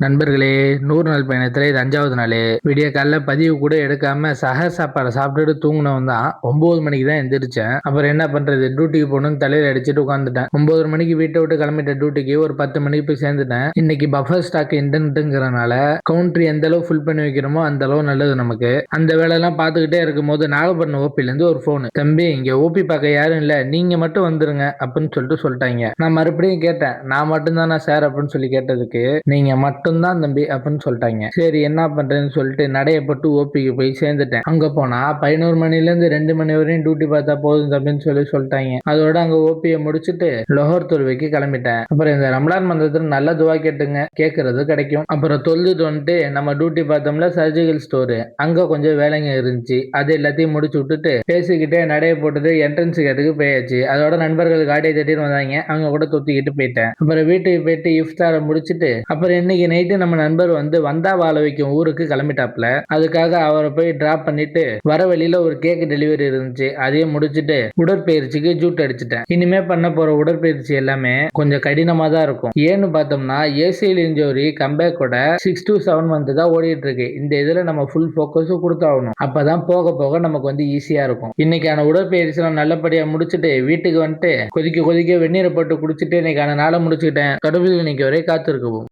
நண்பர்களே, 100 நாள் பயணத்துல இது 5வது நாளு. விடிய காலைல பதிவு கூட எடுக்காம சஹர் சாப்பாட சாப்பிட்டுட்டு தூங்குனவன் தான் 9 மணிக்கு தான் எந்திரிச்சேன். அப்புறம் என்ன பண்றது, டியூட்டிக்கு போகணும்னு தலையில அடிச்சுட்டு உட்காந்துட்டேன். 9 மணிக்கு வீட்டை விட்டு கிளம்பிட்ட டியூட்டிக்கு ஒரு 10 மணிக்கு போய் சேர்ந்துட்டேன். இன்னைக்கு பஃபர் ஸ்டாக் இன்டென்ட்ங்கிறனால கவுண்டர் எந்த அளவு ஃபுல் பண்ணி வைக்கிறோமோ அந்த அளவு நல்லது நமக்கு. அந்த வேலையெல்லாம் பார்த்துக்கிட்டே இருக்கும்போது நாகப்பட்டினம் ஓபில இருந்து ஒரு போன். தம்பி, இங்க ஓபி பார்க்க யாரும் இல்ல, நீங்க மட்டும் வந்துருங்க அப்படின்னு சொல்லிட்டாங்க. நான் மறுபடியும் கேட்டேன், நான் மட்டும் தானா சார் அப்படின்னு சொல்லி கேட்டதுக்கு, நீங்க மட்டும் தான் தம்பி அப்படின்னு சொல்லிட்டாங்க. சரி, என்ன பண்றேன்னு சொல்லிட்டு நடையப்பட்டு ஓபிக்கு போய் சேர்ந்துட்டேன். அங்க போனா 11 மணில இருந்து 2 மணி வரையும் டியூட்டி பார்த்தா போதும் தம்பின்னு சொல்லிட்டாங்க. அதோட அங்க ஓபியை முடிச்சுட்டு லோஹர் தொழுவைக்கு கிளம்பிட்டேன். அப்புறம் இந்த ரம்லான் மந்தத்துல நல்ல துவா கேட்டுங்க, கேட்கறது கிடைக்கும். அப்புறம் தொழுதுட்டு வந்துட்டு நம்ம டியூட்டி பார்த்தோம்ல சர்ஜிக்கல் ஸ்டோர், அங்க கொஞ்சம் வேலைங்க இருந்துச்சு. அது எல்லாத்தையும் முடிச்சு விட்டுட்டு பேசிக்கிட்டே நடைய போட்டுட்டு என்ட்ரன்ஸ் கேட்டுக்கு போயாச்சு. அதோட நண்பர்கள் காடியை தட்டிட்டு வந்தாங்க, அவங்க கூட தொத்திக்கிட்டு போயிட்டேன். அப்புறம் வீட்டுக்கு போயிட்டு இஃப்தாரை முடிச்சுட்டு அப்புறம் இன்னைக்கு நைட்டு நம்ம நண்பர் வந்தா வாழ வைக்கும் ஊருக்கு கிளம்பிட்டாப்ல. அதுக்காக அவரை போய் டிராப் பண்ணிட்டு வர வழியில ஒரு கேக் டெலிவரி இருந்துச்சு, அதையும் முடிச்சுட்டு உடற்பயிற்சிக்கு ஜூட் அடிச்சுட்டேன். இனிமே பண்ண போற உடற்பயிற்சி எல்லாமே கொஞ்சம் கடினமா தான் இருக்கும். ஏன்னு பார்த்தோம்னா ஏசிஎல் இன்ஜுரி கம்பேக்கோட 6 to 7 மந்த் தான் ஓடிட்டு இருக்கு. இந்த இதுல நம்ம ஃபுல் போக்கஸும் கொடுத்தாகணும். அப்பதான் போக போக நமக்கு ஈஸியா இருக்கும். இன்னைக்கான உடற்பயிற்சி நான் நல்லபடியா முடிச்சுட்டு வீட்டுக்கு வந்துட்டு கொதிக்க கொதிக்க வெந்நீரை போட்டு குடிச்சிட்டு இன்னைக்கான நாளை முடிச்சுக்கிட்டேன். கடவுள் இன்னைக்கு வரை காத்திருக்கவும்.